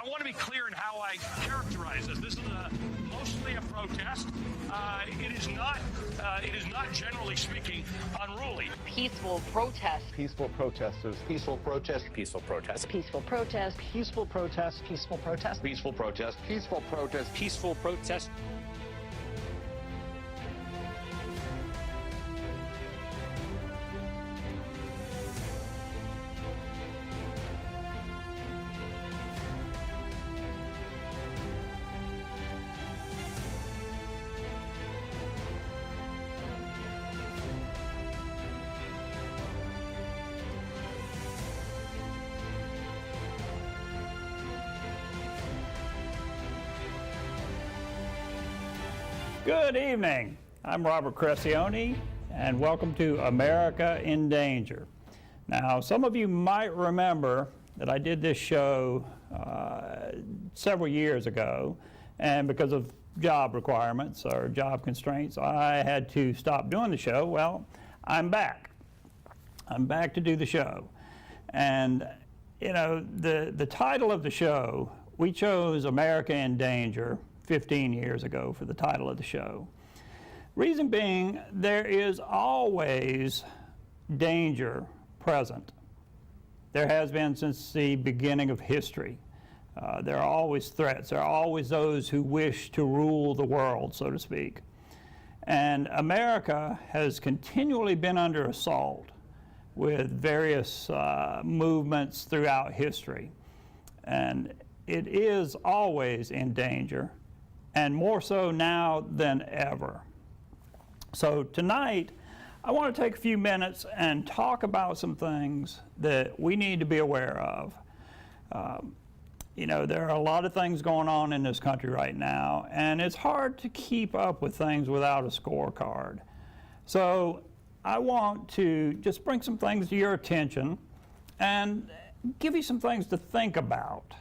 I want to be clear in how I characterize this. This is mostly a protest. It is not, generally speaking, unruly. Peaceful protest. Peaceful protesters. Peaceful protest. Peaceful protest. Peaceful protest. Peaceful protest. Peaceful protest. Peaceful protest. Peaceful protest. Peaceful protest. Good evening. I'm Robert Cressionnie, and welcome to America in Danger. Now, some of you might remember that I did this show several years ago, and because of job requirements or job constraints, I had to stop doing the show. Well, I'm back. I'm back to do the show. And, you know, the title of the show, we chose America in Danger 15 years ago for the title of the show. Reason being, there is always danger present. There has been since the beginning of history. There are always threats. There are always those who wish to rule the world, so to speak. And America has continually been under assault with various movements throughout history. And it is always in danger, and more so now than ever. So tonight, I want to take a few minutes and talk about some things that we need to be aware of. You know, there are a lot of things going on in this country right now, and it's hard to keep up with things without a scorecard. So I want to just bring some things to your attention and give you some things to think about.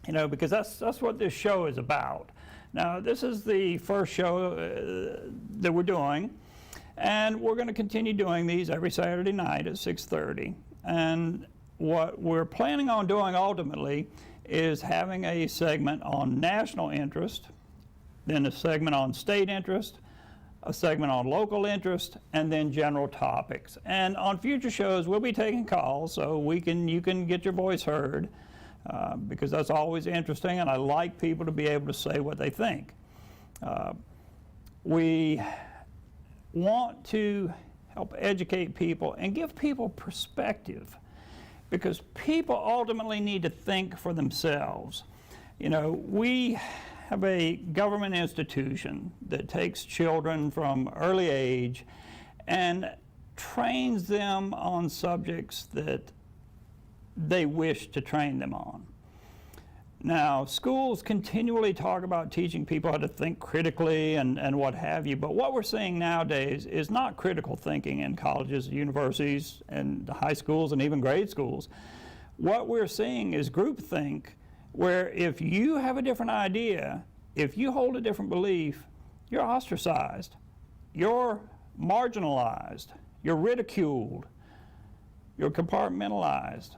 You know, because that's what this show is about. Now, this is the first show that we're doing, and we're going to continue doing these every Saturday night at 6:30. And what we're planning on doing ultimately is having a segment on national interest, then a segment on state interest, a segment on local interest, and then general topics. And on future shows, we'll be taking calls so you can get your voice heard. Because that's always interesting, and I like people to be able to say what they think. We want to help educate people and give people perspective, because people ultimately need to think for themselves. You know, we have a government institution that takes children from early age and trains them on subjects that they wish to train them on. Now, schools continually talk about teaching people how to think critically and what have you, but what we're seeing nowadays is not critical thinking in colleges, universities, and high schools, and even grade schools. What we're seeing is groupthink, where if you have a different idea, if you hold a different belief, you're ostracized, you're marginalized, you're ridiculed, you're compartmentalized.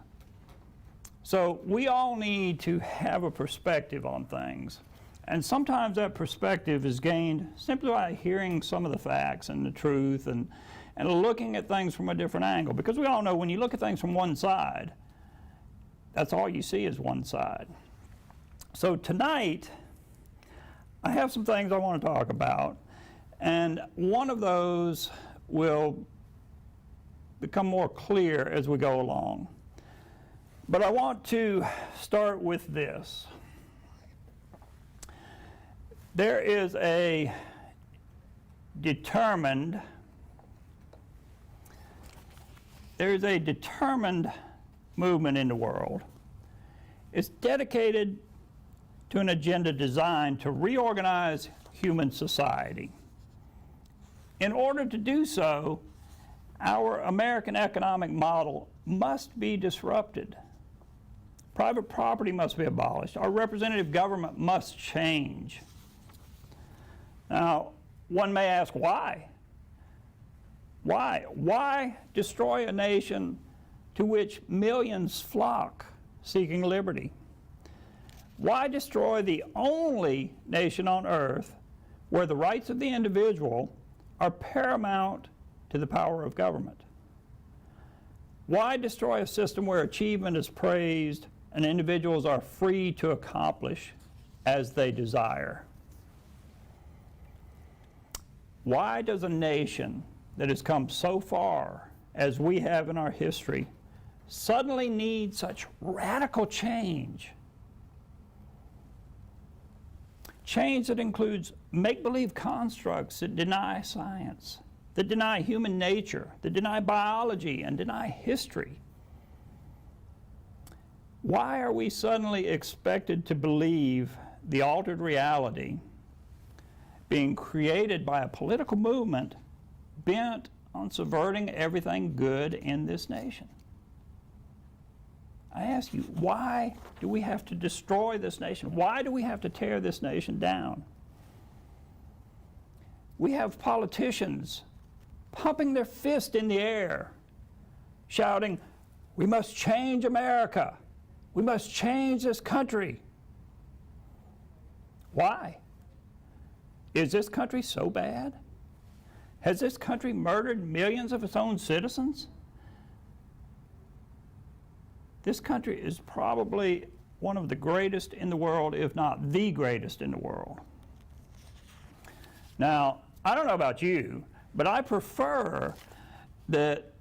So we all need to have a perspective on things. And sometimes that perspective is gained simply by hearing some of the facts and the truth and looking at things from a different angle. Because we all know when you look at things from one side, that's all you see is one side. So tonight, I have some things I want to talk about. And one of those will become more clear as we go along. But I want to start with this. There is a determined movement in the world. It's dedicated to an agenda designed to reorganize human society. In order to do so, our American economic model must be disrupted. Private property must be abolished. Our representative government must change. Now, one may ask, why? Why? Why destroy a nation to which millions flock seeking liberty? Why destroy the only nation on earth where the rights of the individual are paramount to the power of government? Why destroy a system where achievement is praised and individuals are free to accomplish as they desire? Why does a nation that has come so far as we have in our history suddenly need such radical change? Change that includes make-believe constructs that deny science, that deny human nature, that deny biology and deny history. Why are we suddenly expected to believe the altered reality being created by a political movement bent on subverting everything good in this nation? I ask you, why do we have to destroy this nation? Why do we have to tear this nation down? We have politicians pumping their fist in the air, shouting, "We must change America. We must change this country." Why? Is this country so bad? Has this country murdered millions of its own citizens? This country is probably one of the greatest in the world, if not the greatest in the world. Now, I don't know about you, but I prefer that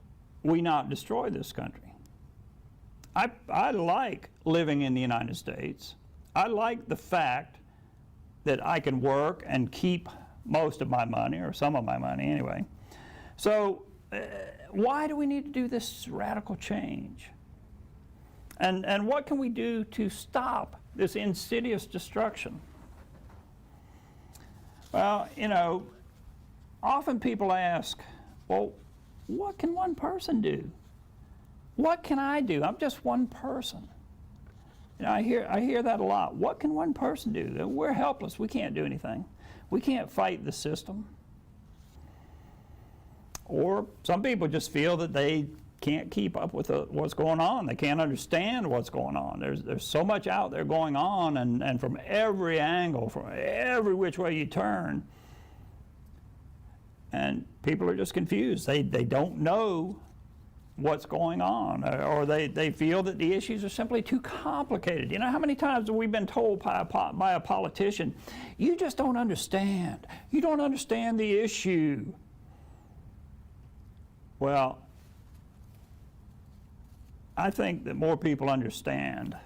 we not destroy this country. I like living in the United States. I like the fact that I can work and keep most of my money, or some of my money anyway. So why do we need to do this radical change? And what can we do to stop this insidious destruction? Well, you know, often people ask, well, what can one person do? What can I do? I'm just one person. You know, I hear that a lot. What can one person do? We're helpless. We can't do anything. We can't fight the system. Or some people just feel that they can't keep up with what's going on. They can't understand what's going on. There's so much out there going on, and from every angle, from every which way you turn, and people are just confused. They don't know what's going on, or they feel that the issues are simply too complicated. You know, how many times have we been told by a politician, "You just don't understand. You don't understand the issue." Well, I think that more people understand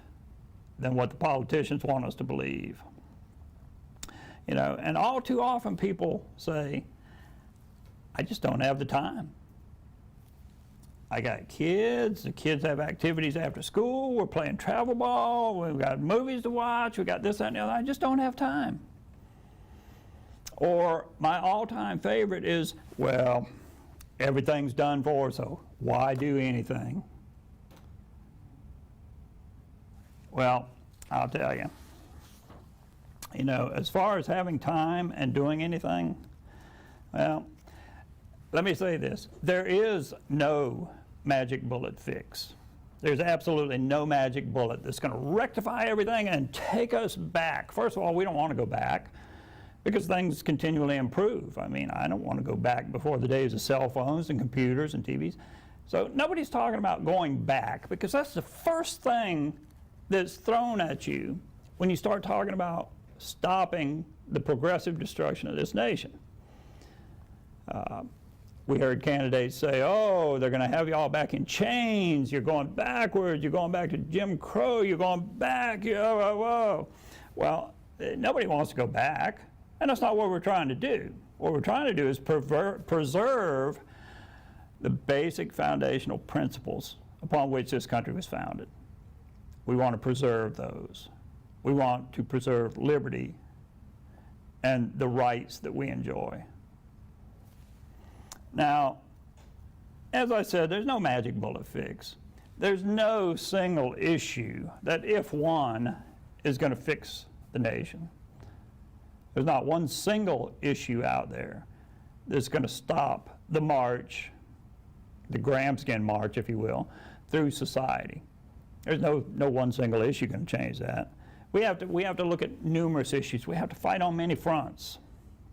than what the politicians want us to believe. You know, and all too often people say, "I just don't have the time. I got kids, the kids have activities after school, we're playing travel ball, we've got movies to watch, we got this, that, and the other, I just don't have time." Or my all-time favorite is, "Well, everything's done for, so why do anything?" Well, I'll tell you, you know, as far as having time and doing anything, well, let me say this. There is no magic bullet fix. There's absolutely no magic bullet that's going to rectify everything and take us back. First of all, we don't want to go back because things continually improve. I mean, I don't want to go back before the days of cell phones and computers and TVs. So nobody's talking about going back, because that's the first thing that's thrown at you when you start talking about stopping the progressive destruction of this nation. We heard candidates say, "Oh, they're going to have you all back in chains. You're going backwards. You're going back to Jim Crow. You're going back. Whoa." Well, nobody wants to go back, and that's not what we're trying to do. What we're trying to do is preserve the basic foundational principles upon which this country was founded. We want to preserve those. We want to preserve liberty and the rights that we enjoy. Now, as I said, there's no magic bullet fix. There's no single issue that, if won, is going to fix the nation. There's not one single issue out there that's going to stop the march, the Grahamskin march, if you will, through society. There's no one single issue going to change that. We have to look at numerous issues. We have to fight on many fronts.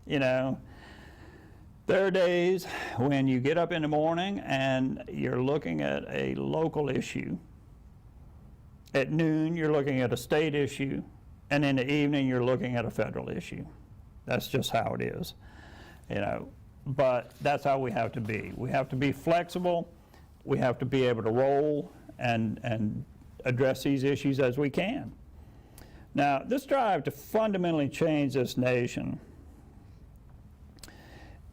You know, there are days when you get up in the morning and you're looking at a local issue. At noon, you're looking at a state issue, and in the evening, you're looking at a federal issue. That's just how it is, you know. But that's how we have to be. We have to be flexible. We have to be able to roll and address these issues as we can. Now, this drive to fundamentally change this nation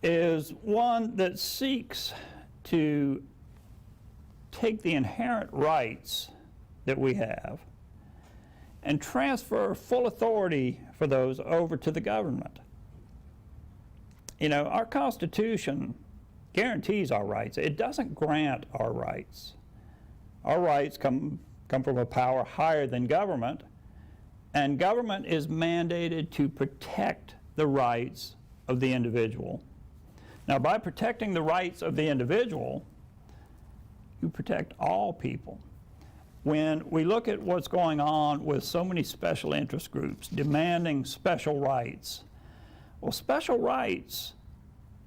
is one that seeks to take the inherent rights that we have and transfer full authority for those over to the government. You know, our Constitution guarantees our rights. It doesn't grant our rights. Our rights come from a power higher than government, and government is mandated to protect the rights of the individual. Now, by protecting the rights of the individual, you protect all people. When we look at what's going on with so many special interest groups demanding special rights, well, special rights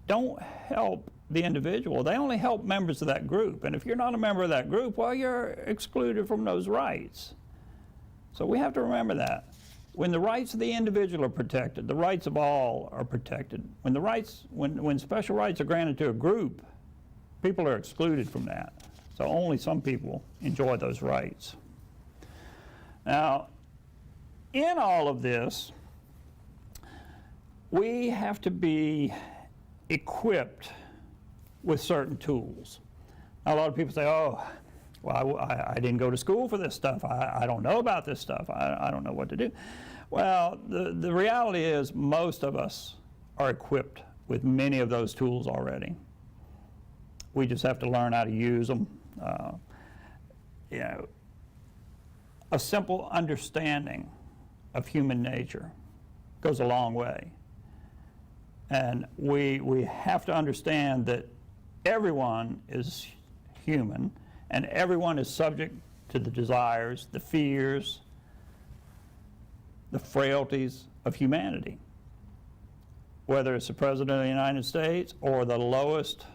don't help the individual. They only help members of that group. And if you're not a member of that group, well, you're excluded from those rights. So we have to remember that. When the rights of the individual are protected, the rights of all are protected. When special rights are granted to a group, people are excluded from that. So only some people enjoy those rights. Now, in all of this, we have to be equipped with certain tools. Now, a lot of people say, oh, well, I didn't go to school for this stuff. I don't know about this stuff. I don't know what to do. Well, the reality is most of us are equipped with many of those tools already. We just have to learn how to use them. You know, a simple understanding of human nature goes a long way. And we have to understand that everyone is human, and everyone is subject to the desires, the fears, the frailties of humanity. Whether it's the President of the United States or the lowest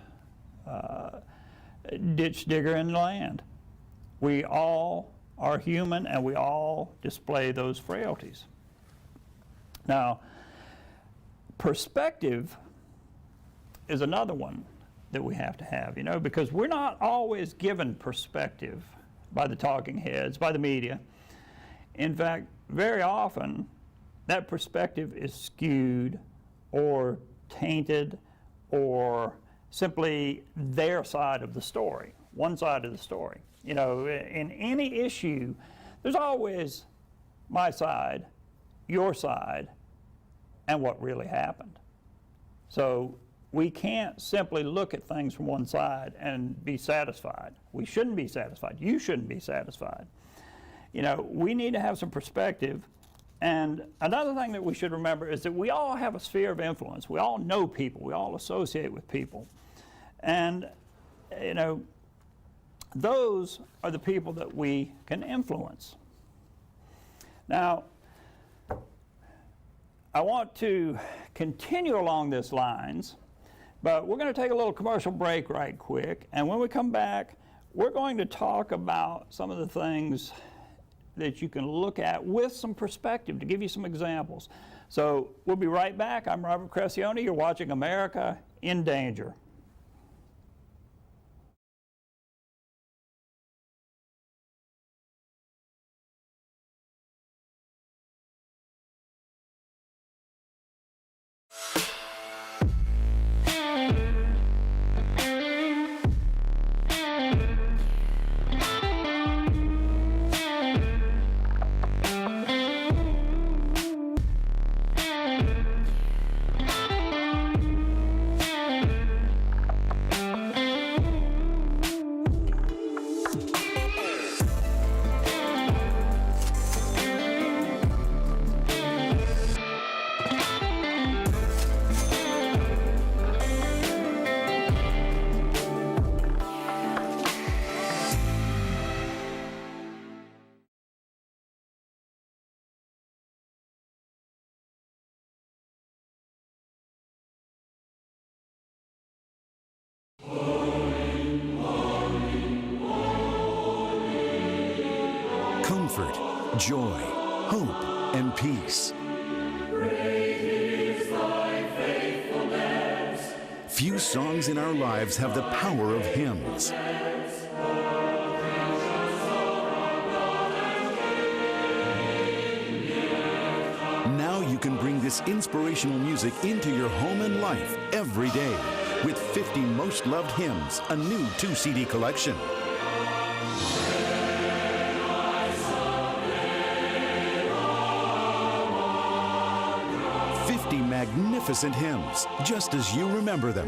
ditch digger in the land. We all are human, and we all display those frailties. Now, perspective is another one that we have to have, you know, because we're not always given perspective by the talking heads, by the media. In fact, very often, that perspective is skewed or tainted or simply their side of the story, one side of the story. You know, in any issue, there's always my side, your side, and what really happened. So we can't simply look at things from one side and be satisfied. We shouldn't be satisfied. You shouldn't be satisfied. You know, we need to have some perspective. And another thing that we should remember is that we all have a sphere of influence. We all know people. We all associate with people. And, you know, those are the people that we can influence. Now, I want to continue along these lines, but we're going to take a little commercial break right quick. And when we come back, we're going to talk about some of the things that you can look at with some perspective to give you some examples. So we'll be right back. I'm Robert Cressionnie. You're watching America in Danger. joy, hope, and peace. Few songs in our lives have the power of hymns. Now you can bring this inspirational music into your home and life every day with 50 Most Loved Hymns, a new 2-CD collection. 50 magnificent hymns, just as you remember them.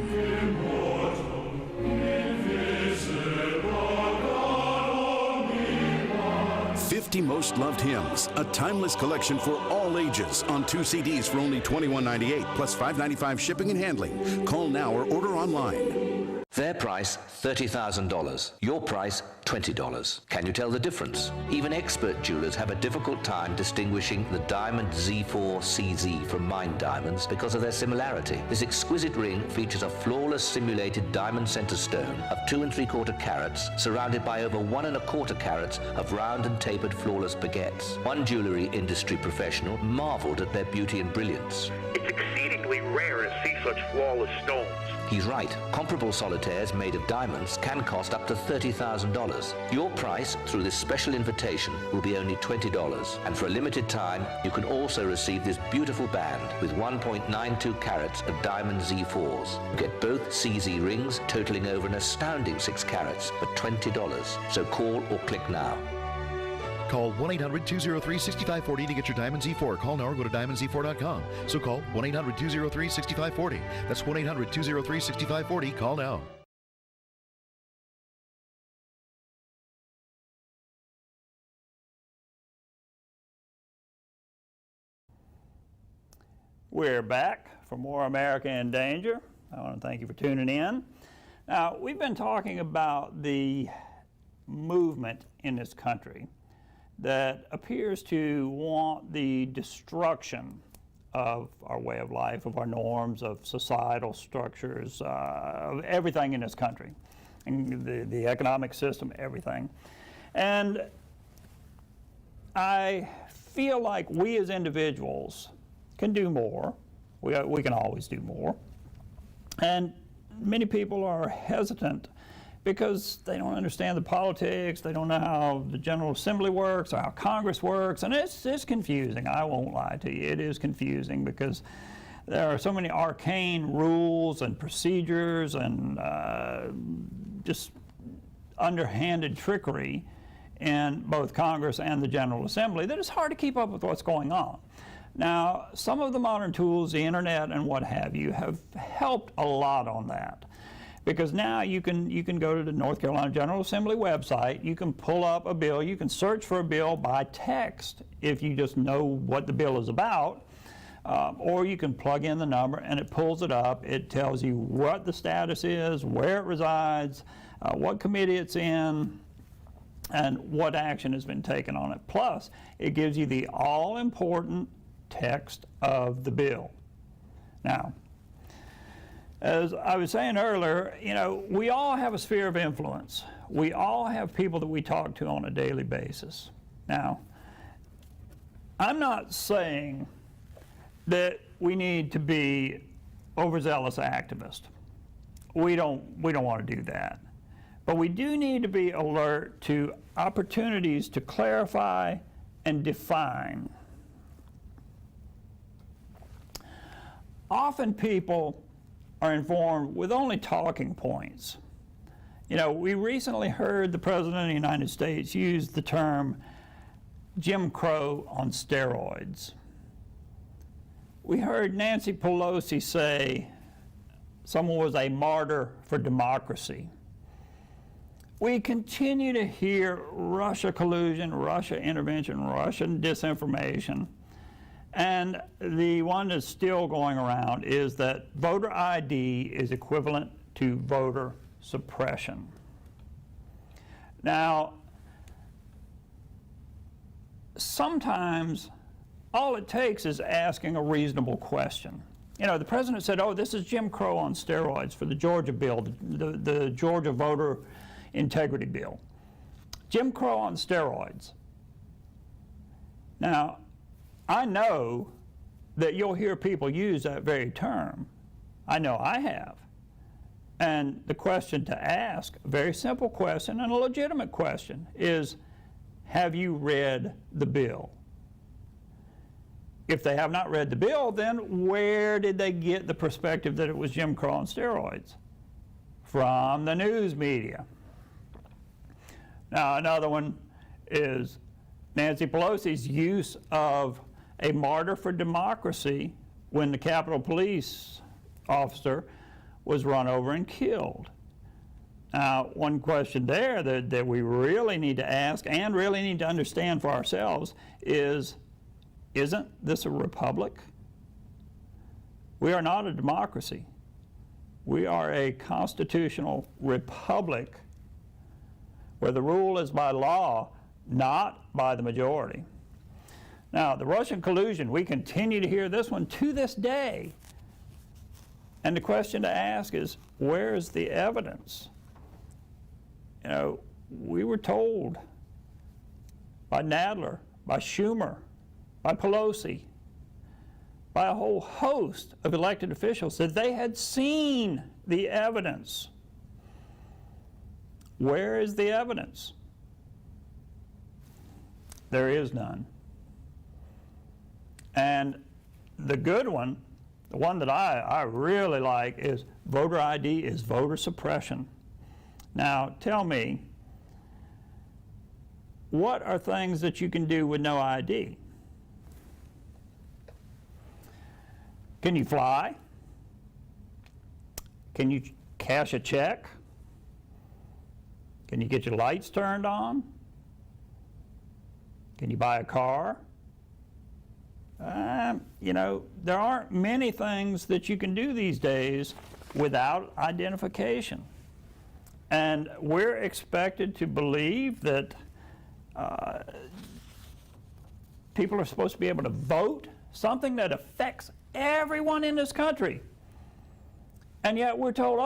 50 Most Loved Hymns, a timeless collection for all ages on 2 CDs for only $21.98 plus $5.95 shipping and handling. Call now or order online. Their price, $30,000. Your price, $20. Can you tell the difference? Even expert jewelers have a difficult time distinguishing the diamond Z4 CZ from mined diamonds because of their similarity. This exquisite ring features a flawless simulated diamond center stone of 2 3/4 carats surrounded by over 1 1/4 carats of round and tapered flawless baguettes. One jewelry industry professional marveled at their beauty and brilliance. It's exceedingly rare to see such flawless stones. He's right. Comparable solitaires made of diamonds can cost up to $30,000. Your price through this special invitation will be only $20. And for a limited time, you can also receive this beautiful band with 1.92 carats of diamond Z4s. Get both CZ rings totaling over an astounding 6 carats for $20. So call or click now. Call 1-800-203-6540 to get your Diamond Z4. Call now or go to diamondz4.com. So call 1-800-203-6540. That's 1-800-203-6540. Call now. We're back for more America in Danger. I want to thank you for tuning in. Now, we've been talking about the movement in this country that appears to want the destruction of our way of life, of our norms, of societal structures, of everything in this country, and the economic system, everything. And I feel like we as individuals can do more. We can always do more. And many people are hesitant because they don't understand the politics, they don't know how the General Assembly works, or how Congress works, and it's confusing. I won't lie to you, it is confusing because there are so many arcane rules and procedures and just underhanded trickery in both Congress and the General Assembly that it's hard to keep up with what's going on. Now, some of the modern tools, the internet and what have you, have helped a lot on that. Because now you can go to the North Carolina General Assembly website, you can pull up a bill, you can search for a bill by text if you just know what the bill is about, or you can plug in the number and it pulls it up. It tells you what the status is, where it resides, what committee it's in, and what action has been taken on it. Plus, it gives you the all-important text of the bill. Now, as I was saying earlier, you know, we all have a sphere of influence. We all have people that we talk to on a daily basis. Now, I'm not saying that we need to be overzealous activists. We don't want to do that. But we do need to be alert to opportunities to clarify and define. Often people are informed with only talking points. You know, we recently heard the President of the United States use the term Jim Crow on steroids. We heard Nancy Pelosi say someone was a martyr for democracy. We continue to hear Russia collusion, Russia intervention, Russian disinformation. And the one that's still going around is that voter ID is equivalent to voter suppression. Now, sometimes all it takes is asking a reasonable question. You know, the president said, oh, this is Jim Crow on steroids for the Georgia bill, the Georgia voter integrity bill. Jim Crow on steroids. Now, I know that you'll hear people use that very term. I know I have. And the question to ask, a very simple question and a legitimate question, is, have you read the bill? If they have not read the bill, then where did they get the perspective that it was Jim Crow on steroids? From the news media. Now, another one is Nancy Pelosi's use of a martyr for democracy when the Capitol Police officer was run over and killed. Now, one question there that we really need to ask and really need to understand for ourselves is, isn't this a republic? We are not a democracy. We are a constitutional republic where the rule is by law, not by the majority. Now, the Russian collusion, we continue to hear this one to this day. And the question to ask is, where is the evidence? You know, we were told by Nadler, by Schumer, by Pelosi, by a whole host of elected officials that they had seen the evidence. Where is the evidence? There is none. And the good one, the one that I really like, is voter ID is voter suppression. Now, tell me, what are things that you can do with no ID? Can you fly? Can you cash a check? Can you get your lights turned on? Can you buy a car? You know, there aren't many things that you can do these days without identification. And we're expected to believe that people are supposed to be able to vote, something that affects everyone in this country. And yet we're told,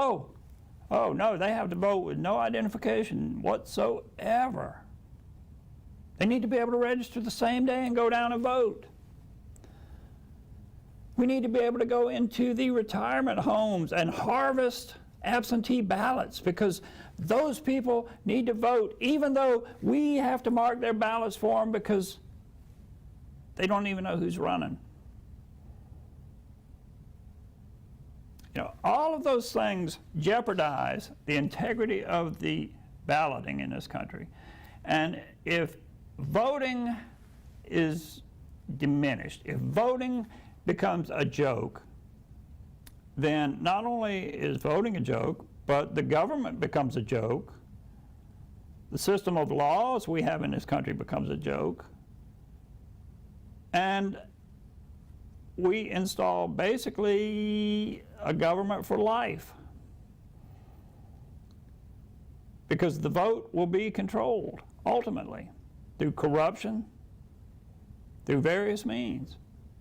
oh no, they have to vote with no identification whatsoever. They need to be able to register the same day and go down and vote. We need to be able to go into the retirement homes and harvest absentee ballots, because those people need to vote, even though we have to mark their ballots for them because they don't even know who's running. You know, all of those things jeopardize the integrity of the balloting in this country. And if voting is diminished, if voting becomes a joke, then not only is voting a joke, but the government becomes a joke. The system of laws we have in this country becomes a joke. And we install basically a government for life, because the vote will be controlled ultimately through corruption, through various means.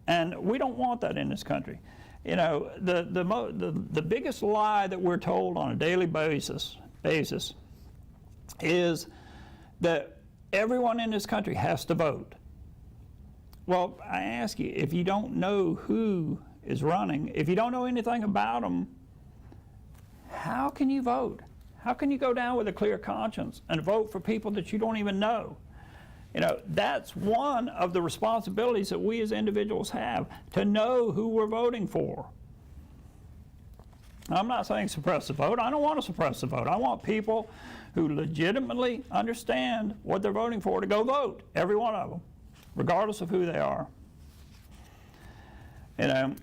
And we don't want that in this country. You know, the biggest lie that we're told on a daily basis is that everyone in this country has to vote. Well, I ask you, if you don't know who is running, if you don't know anything about them, how can you vote? How can you go down with a clear conscience and vote for people that you don't even know? You know, that's one of the responsibilities that we as individuals have, to know who we're voting for. I'm not saying suppress the vote. I don't want to suppress the vote. I want people who legitimately understand what they're voting for to go vote, every one of them, regardless of who they are. You know,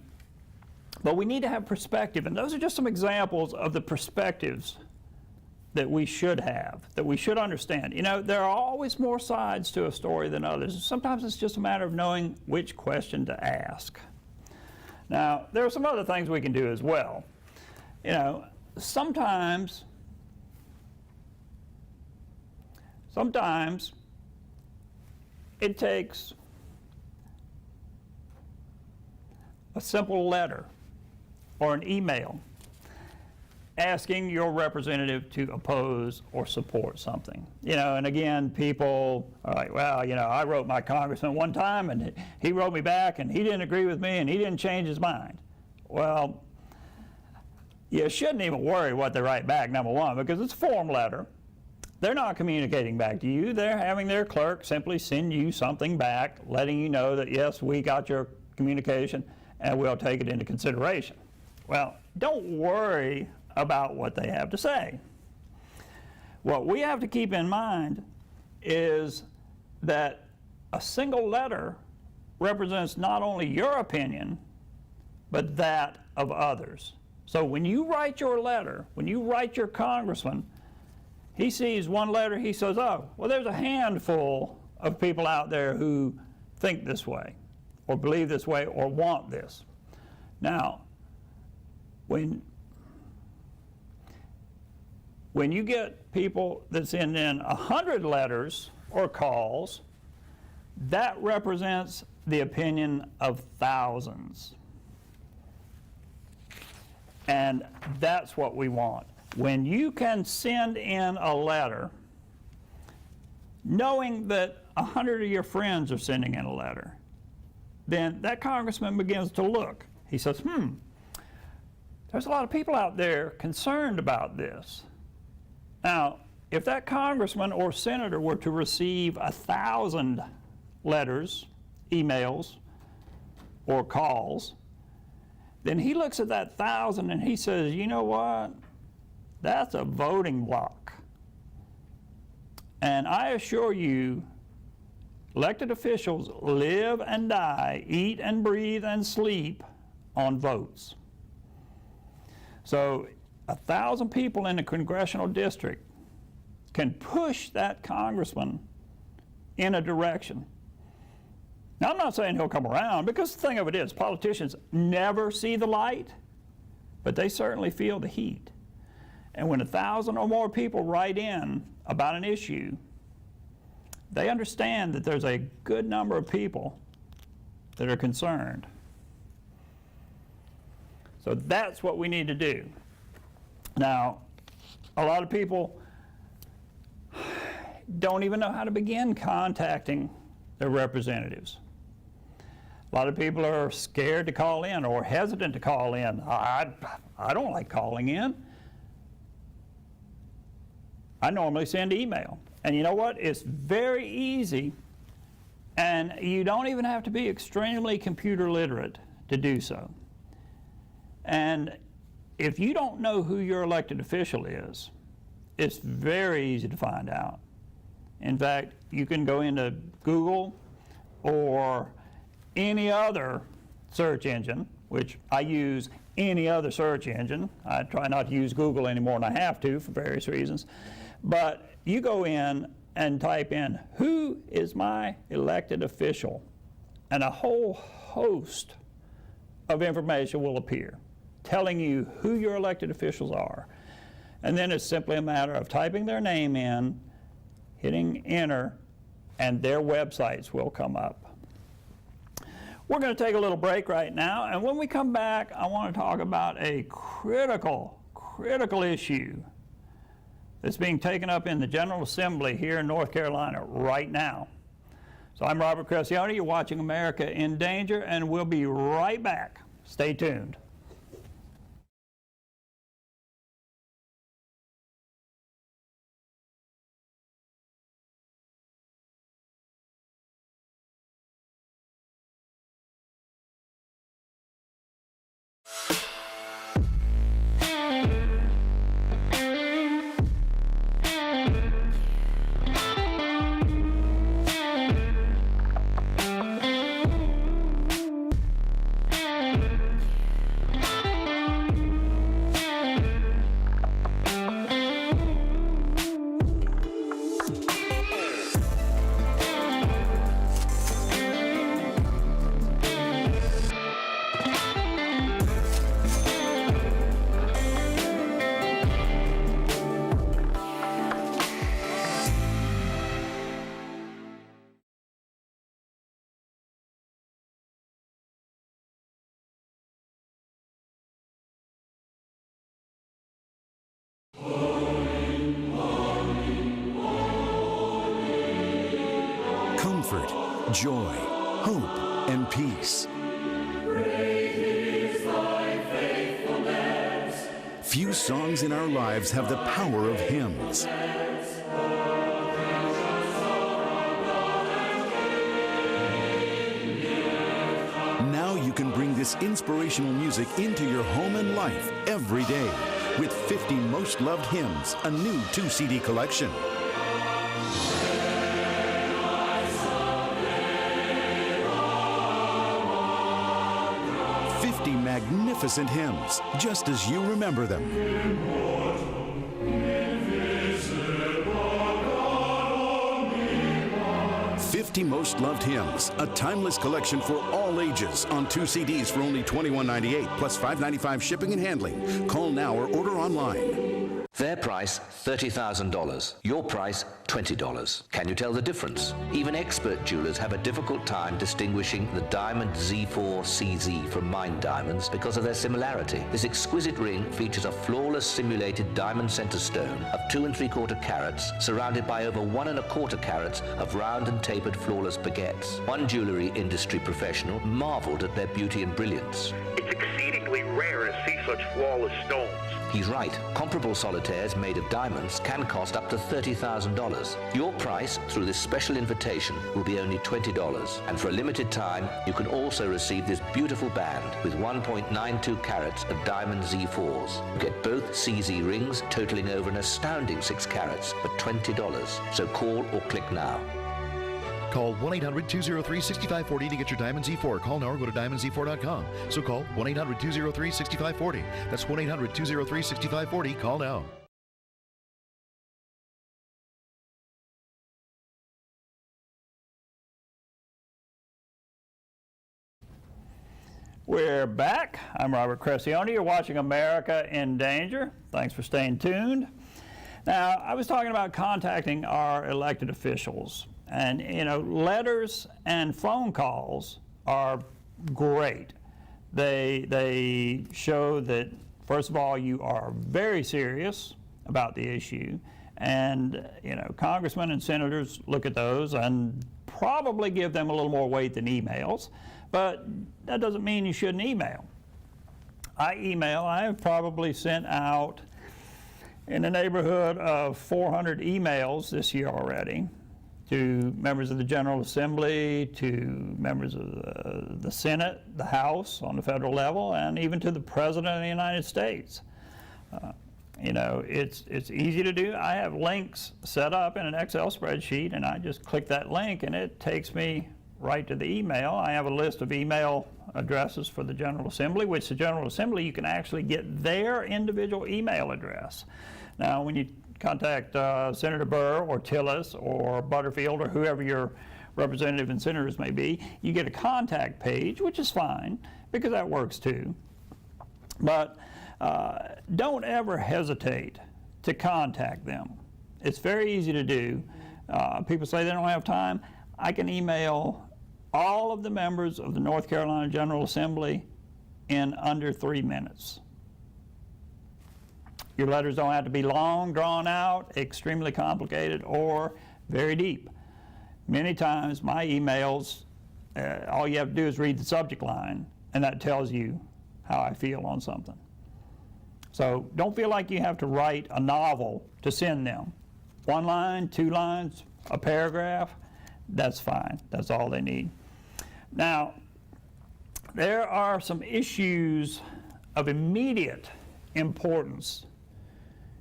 but we need to have perspective, and those are just some examples of the perspectives that we should have, that we should understand. You know, there are always more sides to a story than others. Sometimes it's just a matter of knowing which question to ask. Now, there are some other things we can do as well. You know, sometimes it takes a simple letter or an email asking your representative to oppose or support something. You know, and again, people are like, well, you know, I wrote my congressman one time and he wrote me back and he didn't agree with me and he didn't change his mind. Well, you shouldn't even worry what they write back, number one, because it's a form letter. They're not communicating back to you. They're having their clerk simply send you something back, letting you know that, yes, we got your communication and we'll take it into consideration. Well, don't worry about what they have to say. What we have to keep in mind is that a single letter represents not only your opinion, but that of others. So when you write your letter, when you write your congressman, he sees one letter, he says, oh, well, there's a handful of people out there who think this way, or believe this way, or want this. Now, when you get people that send in 100 letters or calls, that represents the opinion of thousands. And that's what we want. When you can send in a letter, knowing that 100 of your friends are sending in a letter, then that congressman begins to look. He says, there's a lot of people out there concerned about this. Now, if that congressman or senator were to receive 1,000 letters, emails, or calls, then he looks at that 1,000 and he says, you know what? That's a voting block. And I assure you, elected officials live and die, eat and breathe and sleep on votes. So 1,000 people in a congressional district can push that congressman in a direction. Now, I'm not saying he'll come around, because the thing of it is, politicians never see the light, but they certainly feel the heat. And when 1,000 or more people write in about an issue, they understand that there's a good number of people that are concerned. So that's what we need to do. Now, a lot of people don't even know how to begin contacting their representatives. A lot of people are scared to call in or hesitant to call in. I don't like calling in. I normally send email. And you know what? It's very easy, and you don't even have to be extremely computer literate to do so. And if you don't know who your elected official is, it's very easy to find out. In fact, you can go into Google or any other search engine, which I use any other search engine. I try not to use Google any more than I have to for various reasons. But you go in and type in, who is my elected official? And a whole host of information will appear, telling you who your elected officials are. And then it's simply a matter of typing their name in, hitting enter, and their websites will come up. We're going to take a little break right now, and when we come back, I want to talk about a critical issue that's being taken up in the General Assembly here in North Carolina right now. So I'm Robert Cressionnie, you're watching America in Danger, and we'll be right back. Stay tuned. joy, hope, and peace. Few songs in our lives have the power of hymns. Now you can bring this inspirational music into your home and life every day with 50 Most Loved Hymns, a new 2-CD collection. 50 magnificent hymns, just as you remember them. 50 Most Loved Hymns, a timeless collection for all ages on 2 CDs for only $21.98 plus $5.95 shipping and handling. Call now or order online. Their price, $30,000. Your price, $20. Can you tell the difference? Even expert jewelers have a difficult time distinguishing the diamond Z4 CZ from mine diamonds because of their similarity. This exquisite ring features a flawless simulated diamond center stone of 2 3/4 carats surrounded by over 1 1/4 carats of round and tapered flawless baguettes. One jewelry industry professional marveled at their beauty and brilliance. It's exceedingly rare to see such flawless stones. He's right. Comparable solitaires made of diamonds can cost up to $30,000. Your price through this special invitation will be only $20. And for a limited time, you can also receive this beautiful band with 1.92 carats of diamond Z4s. You get both CZ rings totaling over an astounding 6 carats for $20. So call or click now. Call 1-800-203-6540 to get your Diamond Z4. Call now or go to diamondz4.com. So call 1-800-203-6540. That's 1-800-203-6540. Call now. We're back. I'm Robert Cressionnie. You're watching America in Danger. Thanks for staying tuned. Now, I was talking about contacting our elected officials. And, you know, letters and phone calls are great. They show that, first of all, you are very serious about the issue. And, you know, congressmen and senators look at those and probably give them a little more weight than emails. But that doesn't mean you shouldn't email. I have probably sent out in the neighborhood of 400 emails this year already, to members of the General Assembly, to members of the Senate, the House on the federal level, and even to the President of the United States. You know, it's easy to do. I have links set up in an Excel spreadsheet, and I just click that link, and it takes me right to the email. I have a list of email addresses for the General Assembly, which the General Assembly, you can actually get their individual email address. Now, when you contact Senator Burr or Tillis or Butterfield or whoever your representative and senators may be, you get a contact page, which is fine because that works too. But don't ever hesitate to contact them. It's very easy to do. People say they don't have time. I can email all of the members of the North Carolina General Assembly in under 3 minutes. Your letters don't have to be long, drawn out, extremely complicated, or very deep. Many times my emails, all you have to do is read the subject line, and that tells you how I feel on something. So don't feel like you have to write a novel to send them. 1 line, 2 lines, a paragraph, that's fine. That's all they need. Now, there are some issues of immediate importance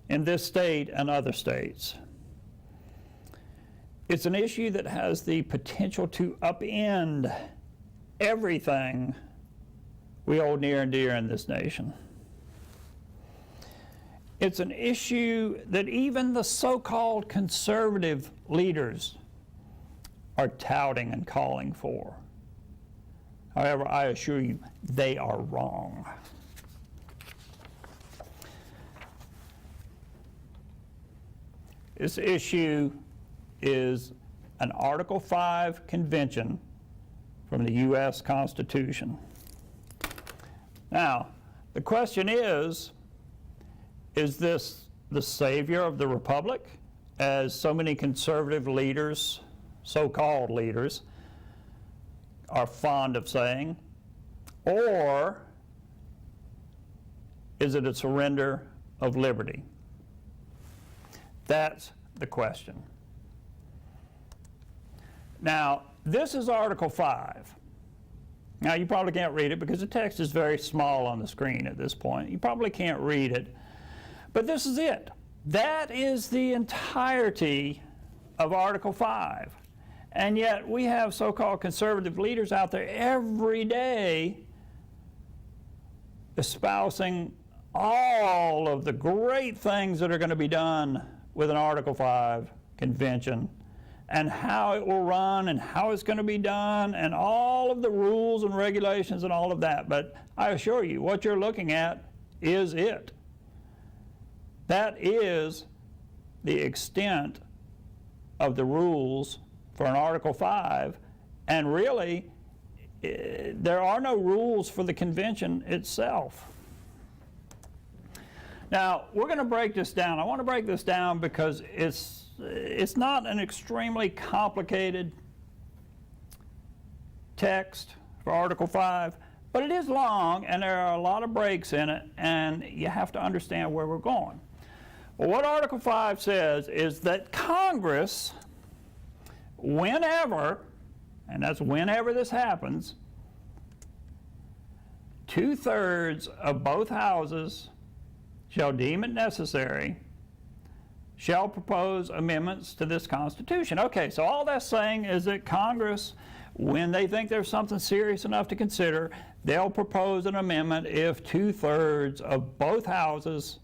in this state and other states. It's an issue that has the potential to upend everything we hold near and dear in this nation. It's an issue that even the so-called conservative leaders are touting and calling for. However, I assure you, they are wrong. This issue is an Article 5 convention from the U.S. Constitution. Now, the question is this the savior of the Republic, as so many conservative leaders, so-called leaders, are fond of saying, or is it a surrender of liberty? That's the question. Now, this is Article 5. Now, you probably can't read it because the text is very small on the screen at this point. You probably can't read it, but this is it. That is the entirety of Article 5. And yet, we have so-called conservative leaders out there every day espousing all of the great things that are going to be done with an Article 5 convention, and how it will run and how it's going to be done and all of the rules and regulations and all of that. But I assure you, what you're looking at is it. That is the extent of the rules for an Article 5, and really, there are no rules for the convention itself. Now, we're going to break this down. I want to break this down because it's not an extremely complicated text for Article 5, but it is long, and there are a lot of breaks in it, and you have to understand where we're going. Well, what Article 5 says is that Congress, whenever, and that's whenever this happens, 2/3 of both houses shall deem it necessary, shall propose amendments to this Constitution. Okay, so all that's saying is that Congress, when they think there's something serious enough to consider, they'll propose an amendment if 2/3 of both houses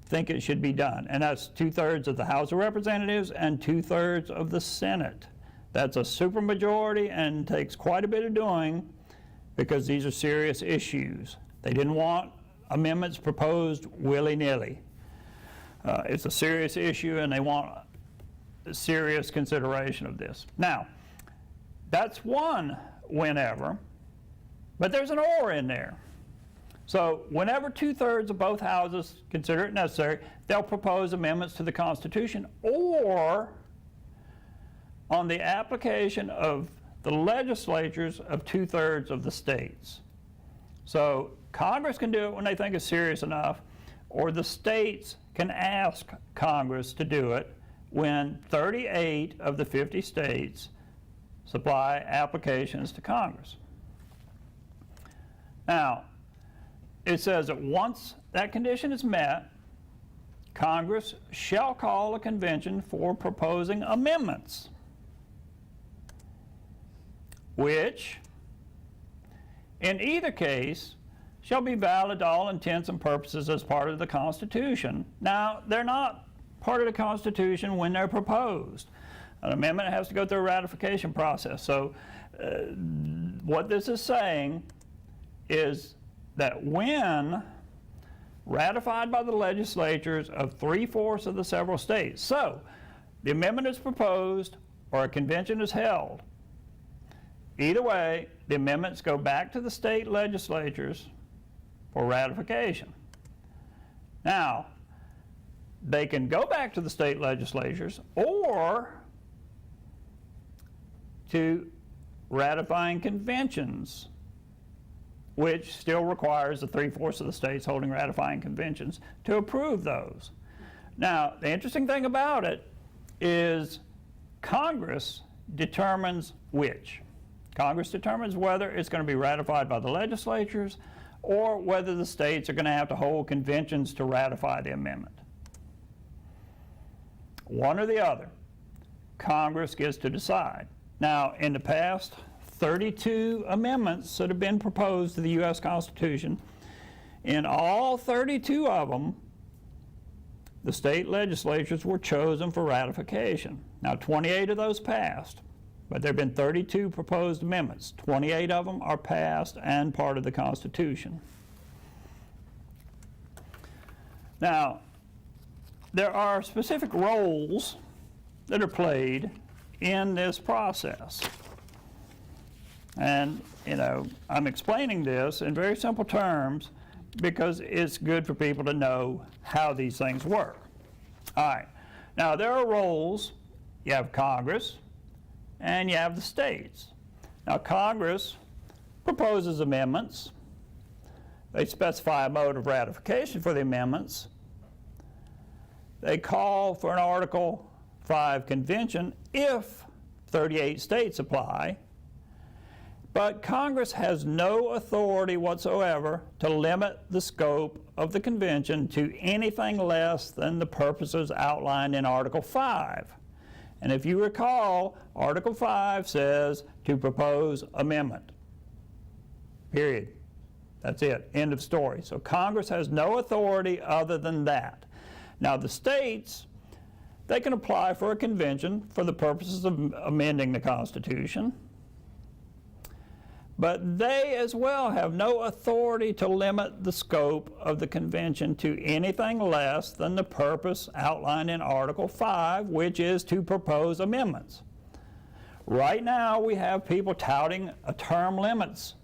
think it should be done. And that's 2/3 of the House of Representatives and 2/3 of the Senate. That's a supermajority and takes quite a bit of doing because these are serious issues. They didn't want amendments proposed willy-nilly. It's a serious issue, and they want serious consideration of this. Now, that's one whenever, but there's an or in there. So whenever 2/3 of both houses consider it necessary, they'll propose amendments to the Constitution, or on the application of the legislatures of 2/3 of the states. So Congress can do it when they think it's serious enough, or the states can ask Congress to do it when 38 of the 50 states supply applications to Congress. Now, it says that once that condition is met, Congress shall call a convention for proposing amendments, which, in either case, shall be valid to all intents and purposes as part of the Constitution. Now, they're not part of the Constitution when they're proposed. An amendment has to go through a ratification process. So what this is saying is that when ratified by the legislatures of 3/4 of the several states, so the amendment is proposed or a convention is held, either way, the amendments go back to the state legislatures for ratification. Now, they can go back to the state legislatures or to ratifying conventions, which still requires the 3/4 of the states holding ratifying conventions to approve those. Now, the interesting thing about it is Congress determines which. Congress determines whether it's going to be ratified by the legislatures or whether the states are going to have to hold conventions to ratify the amendment. One or the other. Congress gets to decide. Now, in the past 32 amendments that have been proposed to the U.S. Constitution, in all 32 of them, the state legislatures were chosen for ratification. Now, 28 of those passed, but there have been 32 proposed amendments. 28 of them are passed and part of the Constitution. Now, there are specific roles that are played in this process. And, you know, I'm explaining this in very simple terms because it's good for people to know how these things work. All right. Now, there are roles. You have Congress and you have the states. Now, Congress proposes amendments. They specify a mode of ratification for the amendments. They call for an Article 5 convention if 38 states apply. But Congress has no authority whatsoever to limit the scope of the convention to anything less than the purposes outlined in Article 5. And if you recall, Article 5 says to propose amendment. Period. That's it. End of story. So Congress has no authority other than that. Now the states, they can apply for a convention for the purposes of amending the Constitution. But they as well have no authority to limit the scope of the convention to anything less than the purpose outlined in Article 5, which is to propose amendments. Right now we have people touting a term limits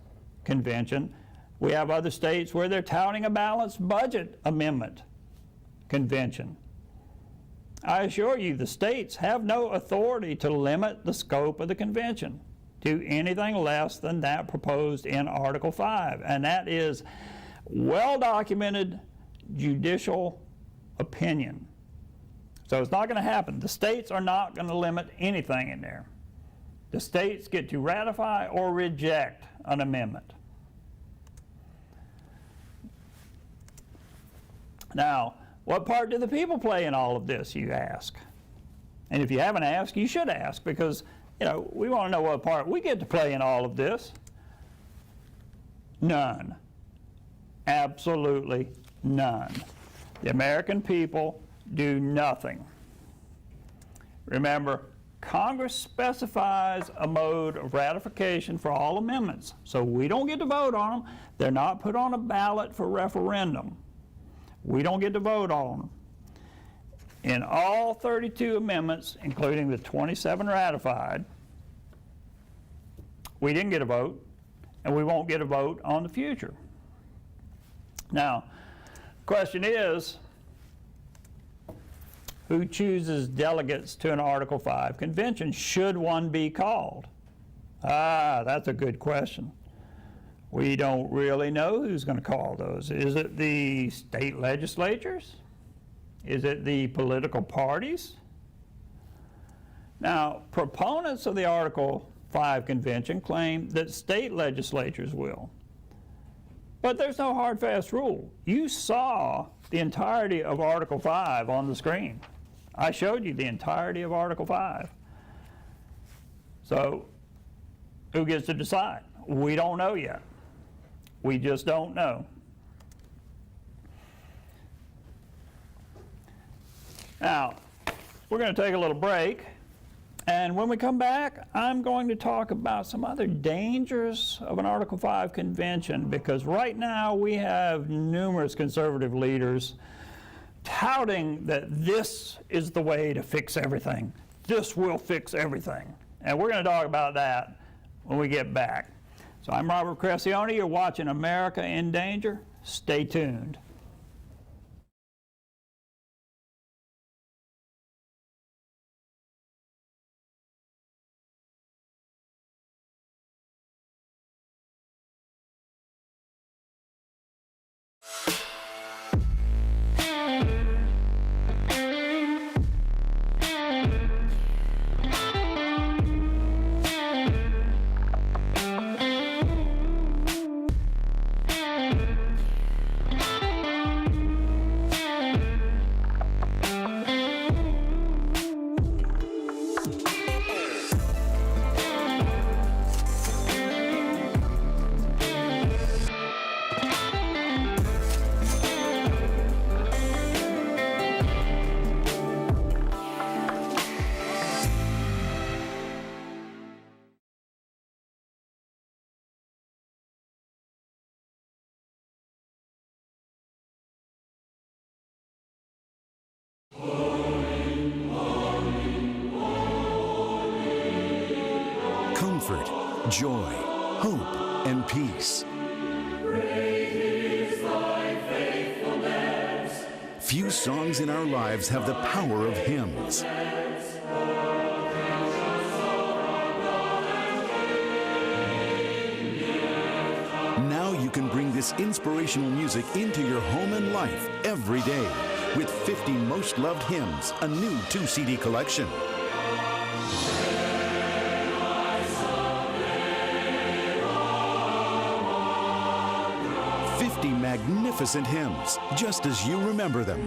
convention. We have other states where they're touting a balanced budget amendment convention. I assure you the states have no authority to limit the scope of the convention to anything less than that proposed in Article 5. And that is well-documented judicial opinion. So it's not going to happen. The states are not going to limit anything in there. The states get to ratify or reject an amendment. Now, what part do the people play in all of this, you ask? And if you haven't asked, you should ask, because we want to know what part we get to play in all of this. None. Absolutely none. The American people do nothing. Remember, Congress specifies a mode of ratification for all amendments, so we don't get to vote on them. They're not put on a ballot for referendum. We don't get to vote on them. In all 32 amendments, including the 27 ratified, we didn't get a vote, and we won't get a vote on the future. Now, the question is, who chooses delegates to an Article 5 convention? Should one be called? That's a good question. We don't really know who's going to call those. Is it the state legislatures? Is it the political parties? Now, proponents of the Article 5 convention claim that state legislatures will. But there's no hard, fast rule. You saw the entirety of Article 5 on the screen. I showed you the entirety of Article 5. So, who gets to decide? We don't know yet. We just don't know. Now, we're going to take a little break, and when we come back, I'm going to talk about some other dangers of an Article 5 convention, because right now we have numerous conservative leaders touting that this is the way to fix everything. This will fix everything. And we're going to talk about that when we get back. So I'm Robert Cressionnie. You're watching America in Danger. Stay tuned. Comfort, joy, hope, and peace. Few songs in our lives have the power of hymns. this inspirational music into your home and life every day with 50 Most Loved Hymns, a new 2-CD collection. Magnificent hymns, just as you remember them.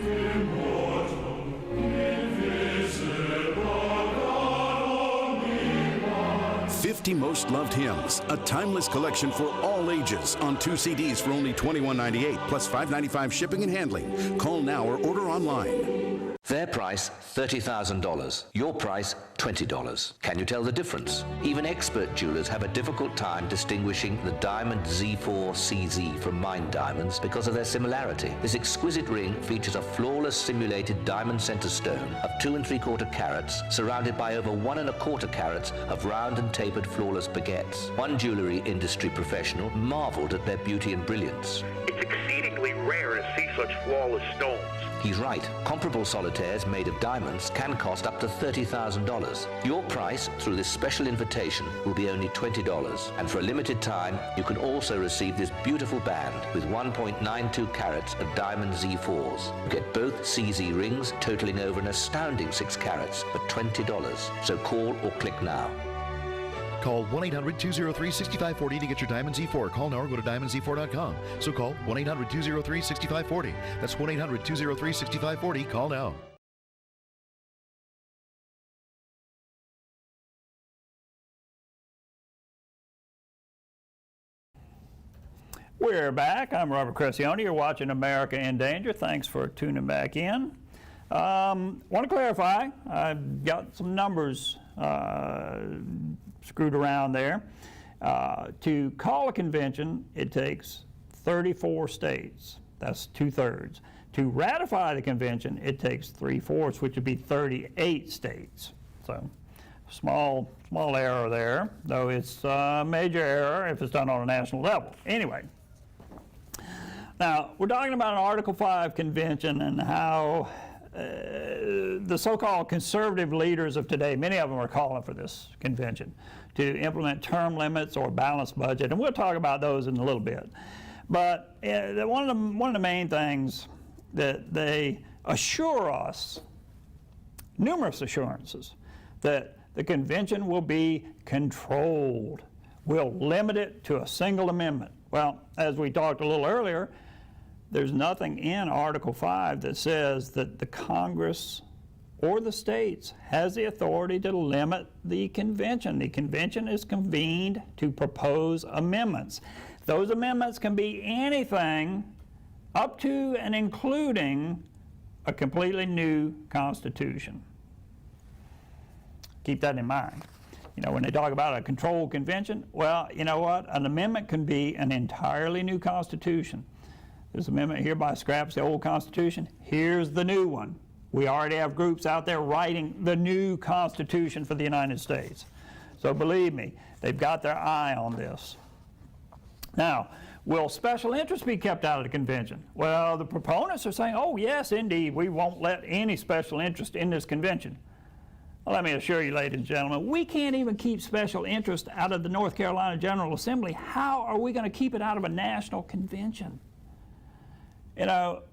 50 Most Loved Hymns, a timeless collection for all ages on 2 CDs for only $21.98 plus $5.95 shipping and handling. Call now or order online. Their price, $30,000. Your price, $20. Can you tell the difference? Even expert jewelers have a difficult time distinguishing the diamond Z4 CZ from mine diamonds because of their similarity. This exquisite ring features a flawless simulated diamond center stone of 2 3/4 carats surrounded by over 1 1/4 carats of round and tapered flawless baguettes. One jewelry industry professional marveled at their beauty and brilliance. It's exceedingly rare to see such flawless stones. He's right. Comparable solitaires made of diamonds can cost up to $30,000. Your price through this special invitation will be only $20. And for a limited time, you can also receive this beautiful band with 1.92 carats of diamond Z4s. You get both CZ rings totaling over an astounding 6 carats for $20. So call or click now. Call 1-800-203-6540 to get your Diamond Z4. Call now or go to diamondz4.com. So call 1-800-203-6540. That's 1-800-203-6540. Call now. We're back. I'm Robert Cressionnie. You're watching America in Danger. Thanks for tuning back in. Want to clarify, I've got some numbers screwed around there. To call a convention, it takes 34 states. That's 2/3. To ratify the convention, it takes 3/4, which would be 38 states. So small error there, though it's a major error if it's done on a national level. Anyway, now we're talking about an Article 5 convention and how the so-called conservative leaders of today, many of them are calling for this convention to implement term limits or balanced budget, and we'll talk about those in a little bit. But one of the main things that they assure us, numerous assurances, that the convention will be controlled. We'll limit it to a single amendment. Well, as we talked a little earlier, there's nothing in Article 5 that says that the Congress or the states has the authority to limit the convention. The convention is convened to propose amendments. Those amendments can be anything up to and including a completely new constitution. Keep that in mind. You know, when they talk about a controlled convention, well, you know what? An amendment can be an entirely new constitution. This amendment hereby scraps the old Constitution. Here's the new one. We already have groups out there writing the new Constitution for the United States. So believe me, they've got their eye on this. Now, will special interests be kept out of the convention? Well, the proponents are saying, oh yes, indeed, we won't let any special interest in this convention. Well, let me assure you, ladies and gentlemen, we can't even keep special interest out of the North Carolina General Assembly. How are we going to keep it out of a national convention? You know,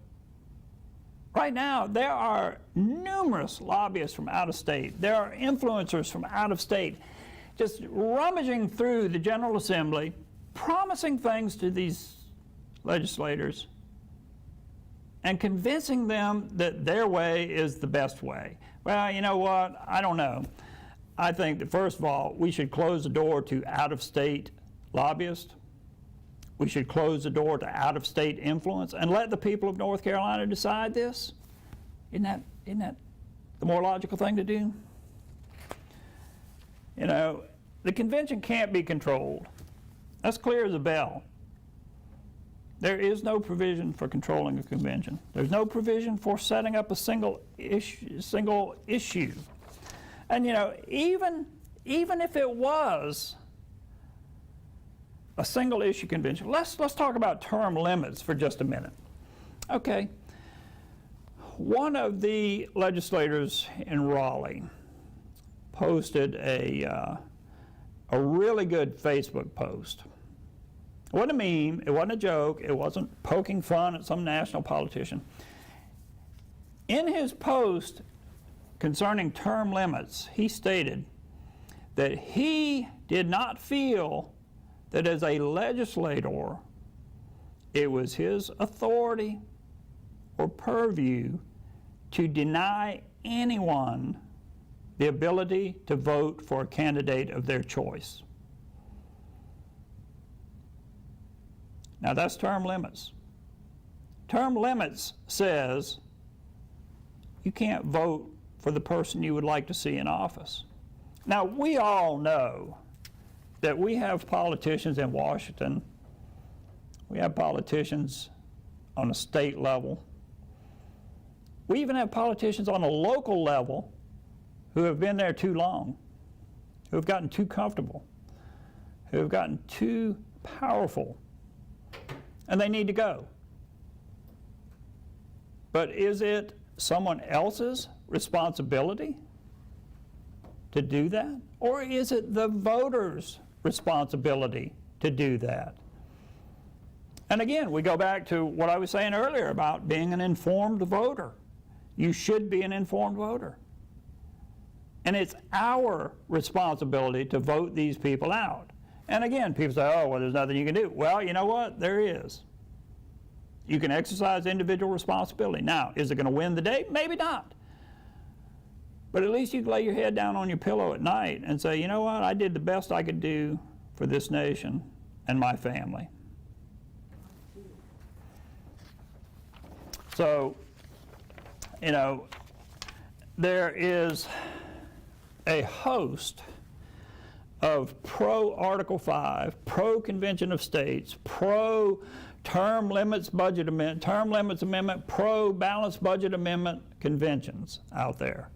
right now there are numerous lobbyists from out of state. There are influencers from out of state just rummaging through the General Assembly, promising things to these legislators and convincing them that their way is the best way. Well, you know what? I don't know. I think that first of all, we should close the door to out-of-state lobbyists. We should close the door to out-of-state influence and let the people of North Carolina decide this. Isn't that the more logical thing to do? You know, the convention can't be controlled. That's clear as a bell. There is no provision for controlling a convention. There's no provision for setting up a single issue. And you know, even if it was a single issue convention. Let's talk about term limits for just a minute. Okay. One of the legislators in Raleigh posted a really good Facebook post. It wasn't a meme, it wasn't a joke, it wasn't poking fun at some national politician. In his post concerning term limits, he stated that he did not feel that as a legislator, it was his authority or purview to deny anyone the ability to vote for a candidate of their choice. Now that's term limits. Term limits says you can't vote for the person you would like to see in office. Now we all know that we have politicians in Washington, we have politicians on a state level, we even have politicians on a local level who have been there too long, who have gotten too comfortable, who have gotten too powerful, and they need to go. But is it someone else's responsibility to do that? Or is it the voters' responsibility to do that? And again, we go back to what I was saying earlier about being an informed voter. You should be an informed voter. And it's our responsibility to vote these people out. And again, people say, oh, well, there's nothing you can do. Well, you know what? There is. You can exercise individual responsibility. Now, is it going to win the day? Maybe not. But at least you can lay your head down on your pillow at night and say, you know what? I did the best I could do for this nation and my family. So, you know, there is a host of pro-Article 5, pro-Convention of States, pro-term limits budget amendment, term limits amendment, pro-balanced budget amendment conventions out there.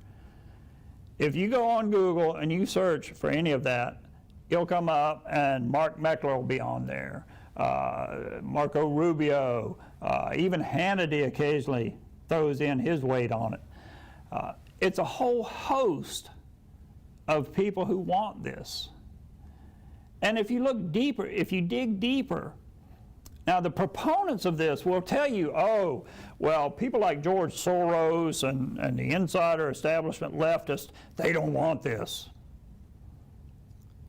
If you go on Google and you search for any of that, it'll come up and Mark Meckler will be on there, Marco Rubio, even Hannity occasionally throws in his weight on it. It's a whole host of people who want this. And if you look deeper, if you dig deeper, now the proponents of this will tell you, oh, well, people like George Soros and the insider establishment leftists, they don't want this.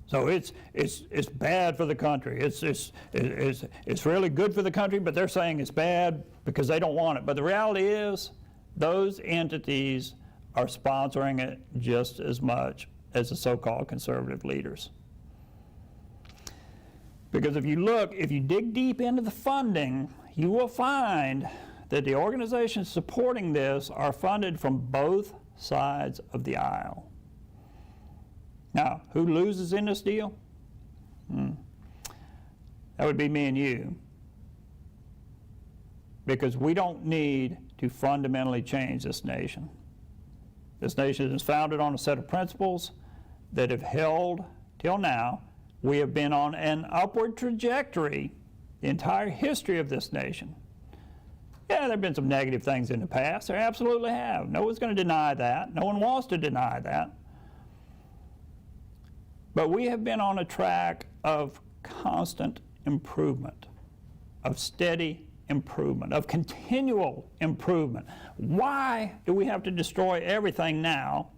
So it's bad for the country. It's really good for the country, but they're saying it's bad because they don't want it. But the reality is, those entities are sponsoring it just as much as the so-called conservative leaders. Because if you dig deep into the funding, you will find that the organizations supporting this are funded from both sides of the aisle. Now, who loses in this deal? That would be me and you. Because we don't need to fundamentally change this nation. This nation is founded on a set of principles that have held till now. We have been on an upward trajectory the entire history of this nation. Yeah, there have been some negative things in the past. There absolutely have. No one's going to deny that. No one wants to deny that. But we have been on a track of constant improvement, of steady improvement, of continual improvement. Why do we have to destroy everything now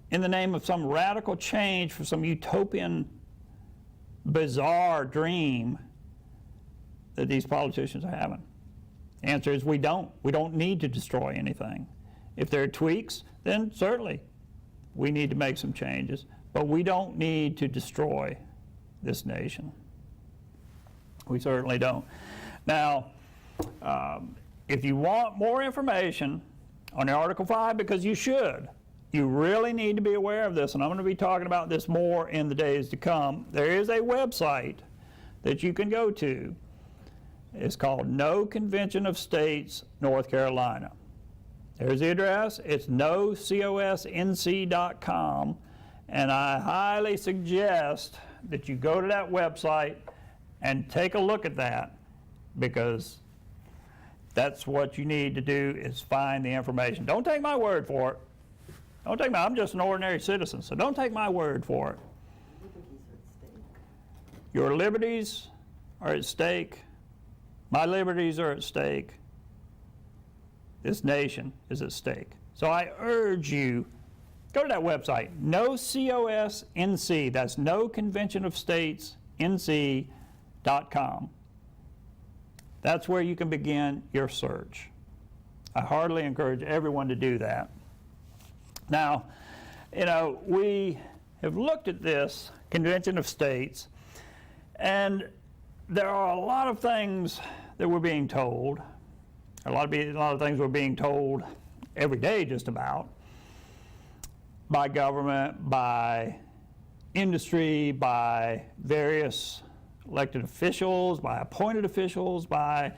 in the name of some radical change for some utopian, bizarre dream that these politicians are having? The answer is we don't. We don't need to destroy anything. If there are tweaks, then certainly we need to make some changes, but we don't need to destroy this nation. We certainly don't. Now, if you want more information on Article 5, because you should, you really need to be aware of this, and I'm going to be talking about this more in the days to come. There is a website that you can go to. It's called No Convention of States, North Carolina. There's the address. It's nocosnc.com, and I highly suggest that you go to that website and take a look at that, because that's what you need to do, is find the information. Don't take my word for it. I'm just an ordinary citizen, so don't take my word for it. Your liberties are at stake. My liberties are at stake. This nation is at stake. So I urge you, go to that website, NoCOSNC, that's No Convention of States, NC.com. That's where you can begin your search. I heartily encourage everyone to do that. Now, you know, we have looked at this Convention of States, and there are a lot of things that we're being told. A lot of things we're being told every day just about, by government, by industry, by various elected officials, by appointed officials, by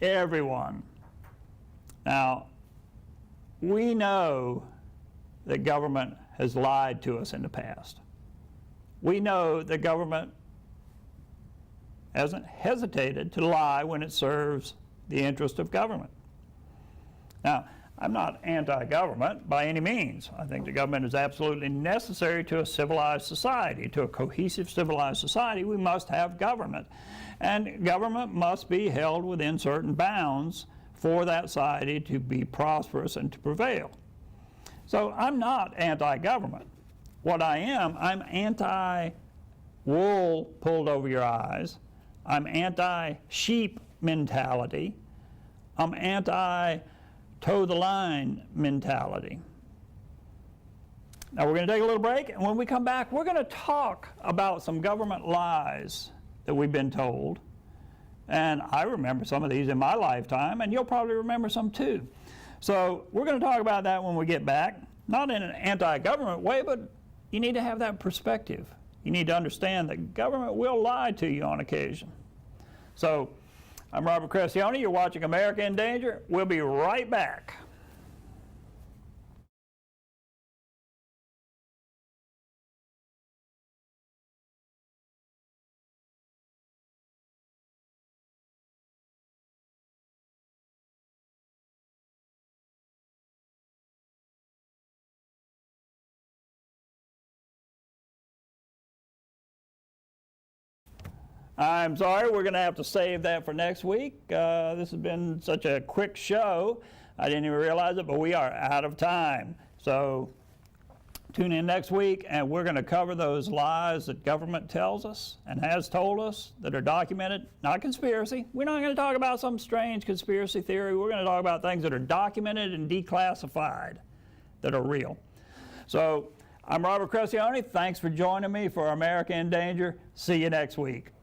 everyone. Now, we know that government has lied to us in the past. We know that government hasn't hesitated to lie when it serves the interest of government. Now, I'm not anti-government by any means. I think the government is absolutely necessary to a civilized society. To a cohesive civilized society, we must have government. And government must be held within certain bounds for that society to be prosperous and to prevail. So I'm not anti-government. What I am, I'm anti-wool pulled over your eyes. I'm anti-sheep mentality. I'm anti-toe the line mentality. Now we're going to take a little break, and when we come back, we're going to talk about some government lies that we've been told. And I remember some of these in my lifetime, and you'll probably remember some too. So we're going to talk about that when we get back, not in an anti-government way, but you need to have that perspective. You need to understand that government will lie to you on occasion. So I'm Robert Cressionnie. You're watching America in Danger. We'll be right back. I'm sorry, we're going to have to save that for next week. This has been such a quick show, I didn't even realize it, but we are out of time. So tune in next week, and we're going to cover those lies that government tells us and has told us that are documented, not conspiracy. We're not going to talk about some strange conspiracy theory. We're going to talk about things that are documented and declassified that are real. So I'm Robert Cressionnie. Thanks for joining me for America in Danger. See you next week.